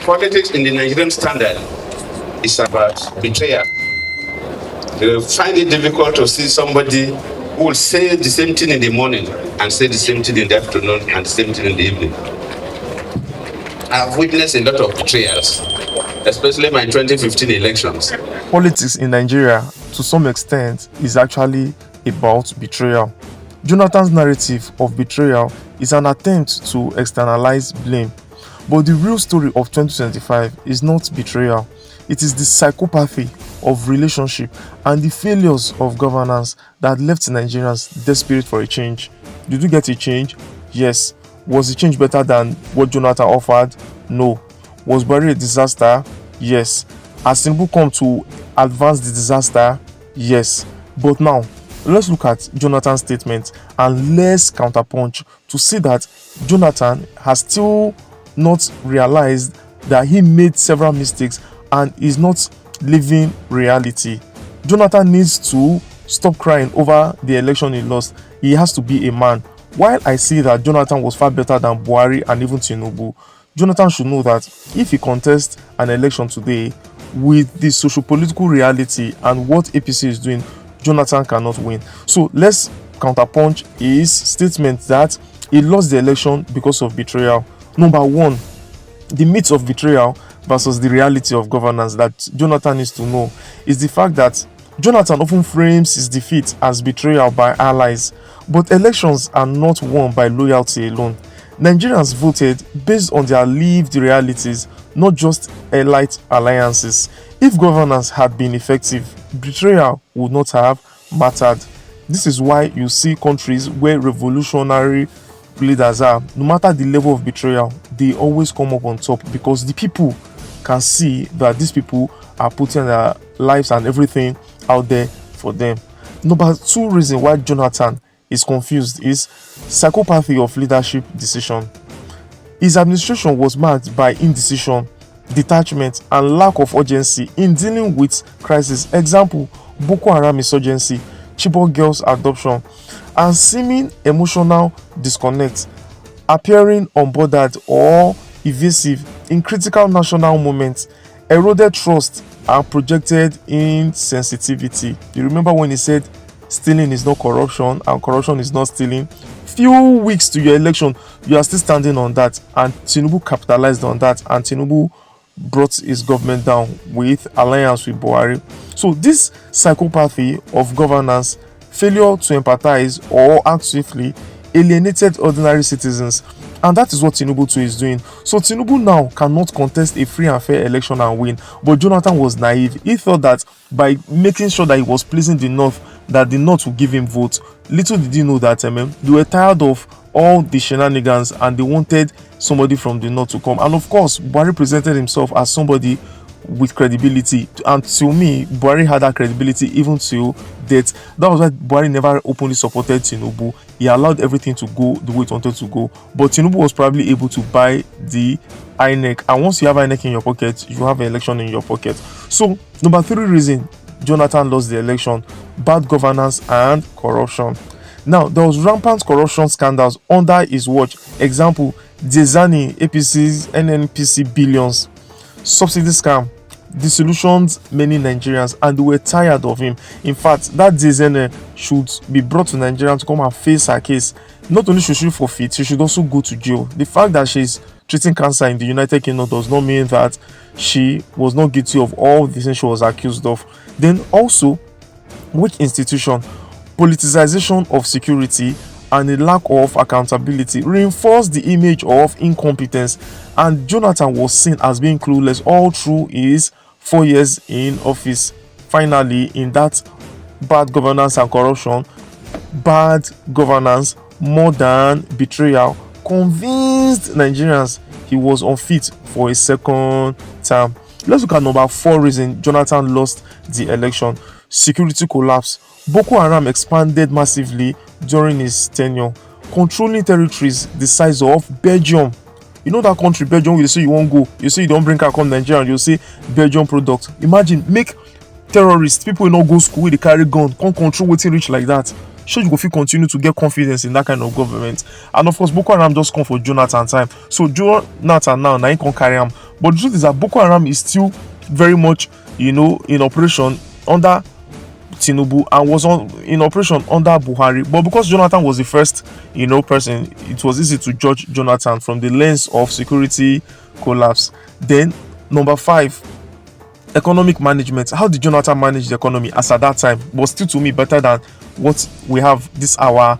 Politics in the Nigerian standard is about betrayal. You find it difficult to see somebody who will say the same thing in the morning and say the same thing in the afternoon and the same thing in the evening. I've witnessed a lot of betrayals, especially my 2015 elections. Politics in Nigeria, to some extent, is actually about betrayal. Jonathan's narrative of betrayal is an attempt to externalize blame. But the real story of 2025 is not betrayal. It is the psychopathy of relationship and the failures of governance that left Nigerians desperate for a change. Did you get a change? Yes. Was the change better than what Jonathan offered? No. Was Buhari a disaster? Yes. Has Tinubu come to advance the disaster? Yes. But now, let's look at Jonathan's statement and let's counterpunch to see that Jonathan has still not realized that he made several mistakes and is not living reality. Jonathan needs to stop crying over the election he lost. He has to be a man. While I see that Jonathan was far better than Buhari and even Tinubu, Jonathan should know that if he contests an election today with the socio-political reality and what APC is doing, Jonathan cannot win. So let's counterpunch his statement that he lost the election because of betrayal. Number one, the myth of betrayal versus the reality of governance that Jonathan needs to know is the fact that Jonathan often frames his defeat as betrayal by allies, but elections are not won by loyalty alone. Nigerians voted based on their lived realities, not just elite alliances. If governance had been effective, betrayal would not have mattered. This is why you see countries where revolutionary leaders are, no matter the level of betrayal, they always come up on top because the people can see that these people are putting their lives and everything out there for them. Number two reason why Jonathan is confused is psychopathy of leadership decision. His administration was marked by indecision, detachment, and lack of urgency in dealing with crisis. Example, Boko Haram insurgency, Chibok girls adoption, and seeming emotional disconnect, appearing unbothered or evasive in critical national moments, eroded trust and projected insensitivity. You remember when he said stealing is not corruption and corruption is not stealing? Few weeks to your election, you are still standing on that, and Tinubu capitalized on that, and Tinubu brought his government down with alliance with Buhari. So this psychopathy of governance, failure to empathize or act swiftly, alienated ordinary citizens, and that is what Tinubu too is doing. So Tinubu now cannot contest a free and fair election and win. But Jonathan was naive. He thought that by making sure that he was pleasing the North, that the North would give him votes. Little did he know that they were tired of all the shenanigans and they wanted somebody from the North to come. And of course, Buhari presented himself as somebody with credibility, and to me, Buhari had that credibility even till death. That was why Buhari never openly supported Tinubu. He allowed everything to go the way it wanted to go. But Tinubu was probably able to buy the INEC, and once you have INEC in your pocket, you have an election in your pocket. So number three reason Jonathan lost the election: bad governance and corruption. Now, there was rampant corruption scandals under his watch. Example, Dezani, APC's NNPC billions, subsidy scam, disillusioned many Nigerians, and they were tired of him. In fact, that Dezani should be brought to Nigeria to come and face her case. Not only should she forfeit, she should also go to jail. The fact that she's treating cancer in the United Kingdom does not mean that she was not guilty of all the things she was accused of. Then also, weak institution, politicization of security, and a lack of accountability reinforced the image of incompetence, and Jonathan was seen as being clueless all through his 4 years in office. Finally, in that bad governance and corruption, bad governance more than betrayal convinced Nigerians he was unfit for a second term. Let's look at number 4 reason Jonathan lost the election: security collapse. Boko Haram expanded massively during his tenure, controlling territories the size of Belgium. You know that country, Belgium, you say you won't go, you say you don't bring car come Nigeria, you say Belgium product. Imagine, make terrorists, people will not go school, they carry gun, can't control wetin reach like that. Sure, you go fit continue to get confidence in that kind of government. And of course, Boko Haram just come for Jonathan time. So Jonathan now he can carry him But the truth is that Boko Haram is still very much, in operation under Tinubu and was in operation under Buhari. But because Jonathan was the first, person, it was easy to judge Jonathan from the lens of security collapse. Then number 5, economic management. How did Jonathan manage the economy as at that time? But still, to me, better than what we have this hour.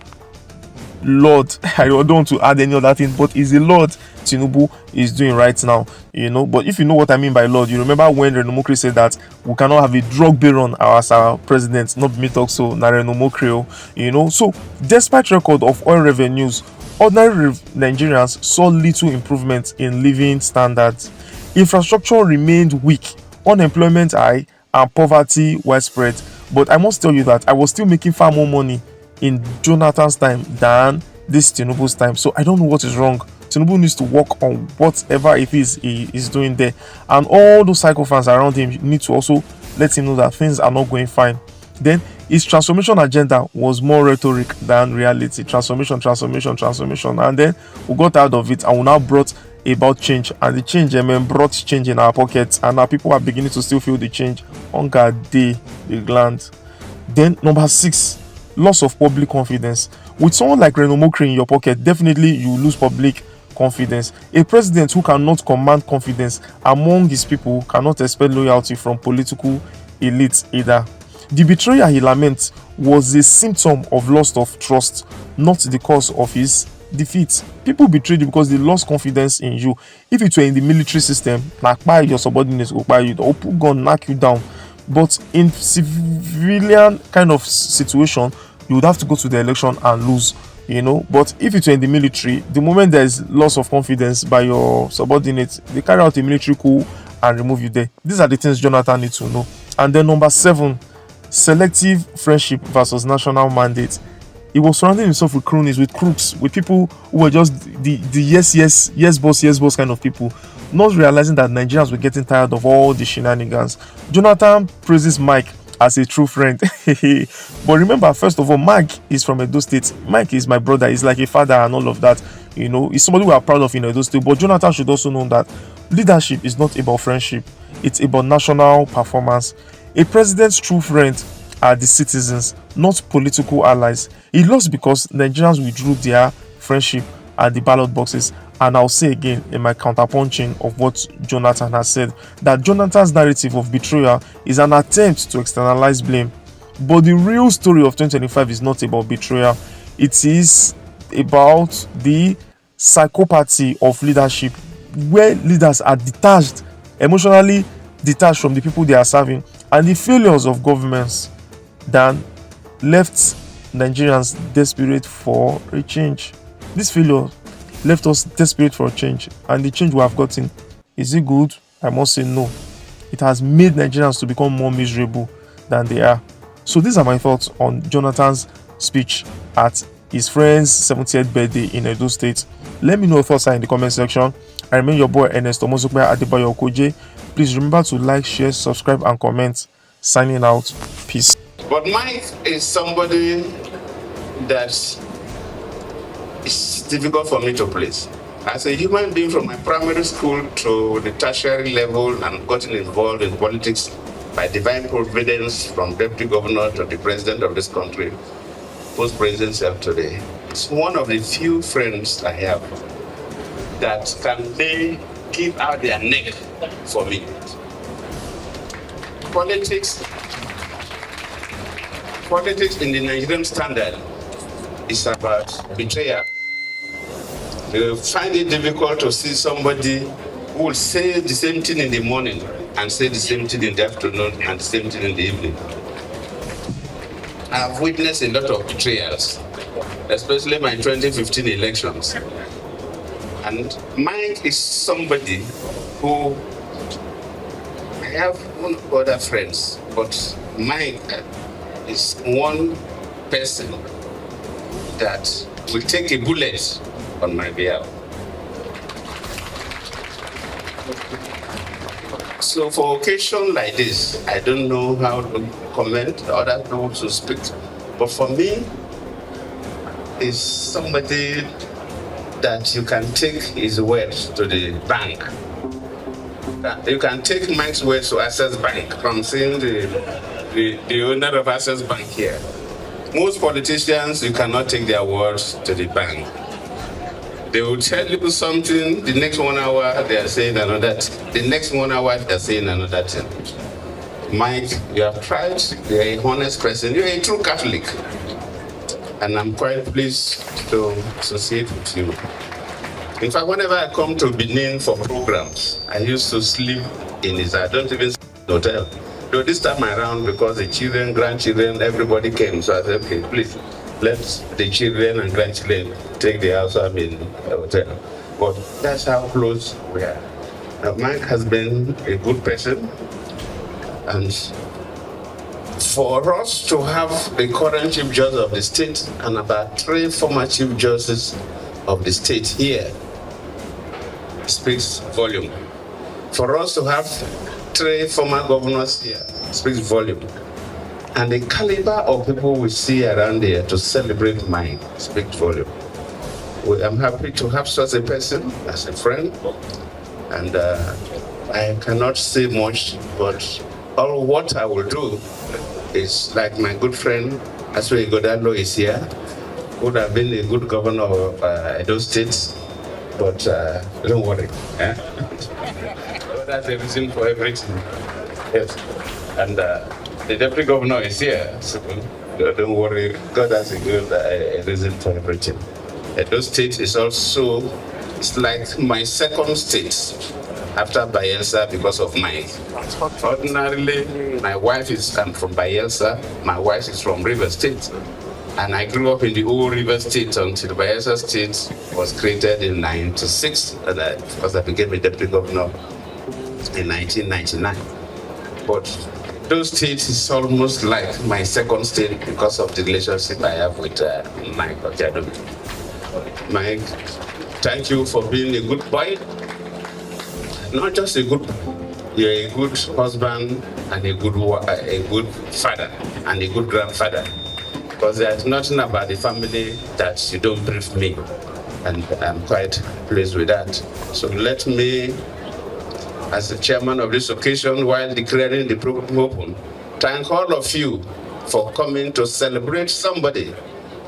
Lord, I don't want to add any other thing, but is the Lord Tinubu is doing right now, But if you know what I mean by Lord, you remember when Reno Mokri said that we cannot have a drug baron as our president, not me talk so, Reno Mokri, So, despite record of oil revenues, ordinary Nigerians saw little improvement in living standards. Infrastructure remained weak, unemployment high, and poverty widespread. But I must tell you that I was still making far more money in Jonathan's time than this Tinubu's time. So I don't know what is wrong. Tinubu needs to work on whatever it is he is doing there. And all those psychophants around him need to also let him know that things are not going fine. Then his transformation agenda was more rhetoric than reality. Transformation. And then we got out of it and we now brought about change. And the change brought change in our pockets. And now people are beginning to still feel the change. On God day, the gland. Then number 6, loss of public confidence. With someone like Reno Mokri in your pocket, definitely you lose public confidence. A president who cannot command confidence among his people cannot expect loyalty from political elites either. The betrayal he laments was a symptom of loss of trust, not the cause of his defeat. People betrayed you because they lost confidence in you. If it were in the military system, like by your subordinates will buy you, or put gun knock you down. But in civilian kind of situation, you would have to go to the election and lose, But if it's in the military, the moment there is loss of confidence by your subordinates, they carry out a military coup and remove you there. These are the things Jonathan needs to know. And then number 7, selective friendship versus national mandate. He was surrounding himself with cronies, with crooks, with people who were just the yes boss kind of people, not realizing that Nigerians were getting tired of all the shenanigans. Jonathan praises Mike as a true friend. But remember, first of all, Mike is from Edo State. Mike is my brother. He's like a father and all of that. He's somebody we are proud of in Edo State. But Jonathan should also know that leadership is not about friendship. It's about national performance. A president's true friend are the citizens, not political allies. He lost because Nigerians withdrew their friendship at the ballot boxes. And I'll say again in my counterpunching of what Jonathan has said, that Jonathan's narrative of betrayal is an attempt to externalize blame. But the real story of 2025 is not about betrayal. It is about the psychopathy of leadership, where leaders are detached, emotionally detached from the people they are serving, and the failures of governments that left Nigerians desperate for a change. This failure left us desperate for a change, and the change we have gotten, is it good? I must say no. It has made Nigerians to become more miserable than they are. So these are my thoughts on Jonathan's speech at his friend's 70th birthday in Edo State. Let me know your thoughts in the comment section. I remain your boy Ernest Omozokwe Adebayo Koje. Please remember to like, share, subscribe, and comment. Signing out. Peace. But Mike is somebody that is difficult for me to place. As a human being from my primary school to the tertiary level and gotten involved in politics by divine providence from deputy governor to the president of this country, post-presidency of today, it's one of the few friends I have that can they give out their neck for me. Politics in the Nigerian standard is about betrayal. You find it difficult to see somebody who will say the same thing in the morning and say the same thing in the afternoon and the same thing in the evening. I've witnessed a lot of betrayals, especially my 2015 elections. And Mike is somebody who, I have one other friends, but Mike is one person that will take a bullet on my behalf. So for occasion like this, I don't know how to comment, other people to speak, but for me, is somebody that you can take his word to the bank You can take Mike's words to Access Bank from seeing the owner of Access Bank here. Most politicians, you cannot take their words to the bank. They will tell you something, the next 1 hour they are saying another thing. The next 1 hour they are saying another thing. Mike, you have tried, you're a honest person, you're a true Catholic. And I'm quite pleased to associate with you. In fact, whenever I come to Benin for programs, I used to sleep in his, I don't even sleep in the hotel. Though this time around, because the children, grandchildren, everybody came, so I said, okay, please, let the children and grandchildren take the house I'm in the hotel. But that's how close we are. Now, Mike has been a good person, and for us to have the current Chief Justice of the state and about 3 former Chief Justices of the state here speaks volume. For us to have 3 former governors here speaks volume. And the caliber of people we see around here to celebrate Mike speaks volume. I'm happy to have such a person as a friend, and I cannot say much, but all what I will do is, like my good friend Aswe Godalo is here, would have been a good governor of Edo State, but don't worry. Eh? That's a reason for everything. Yes. And the deputy governor is here, so don't worry. God has a good reason for everything. Edo State is also, it's like my second state after Bayelsa because of my. Ordinarily, my wife is from Bayelsa, my wife is from River State. And I grew up in the old River State until Bayelsa State was created in 1996, because I became a deputy governor in 1999. But those states is almost like my second state because of the relationship I have with Mike Ojado. Mike, thank you for being a good boy. Not just a good boy, you're a good husband and a good father and a good grandfather. Because there's nothing about the family that you don't brief me. And I'm quite pleased with that. So let me, as the chairman of this occasion, while declaring the program open, thank all of you for coming to celebrate somebody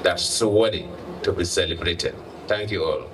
that's so worthy to be celebrated. Thank you all.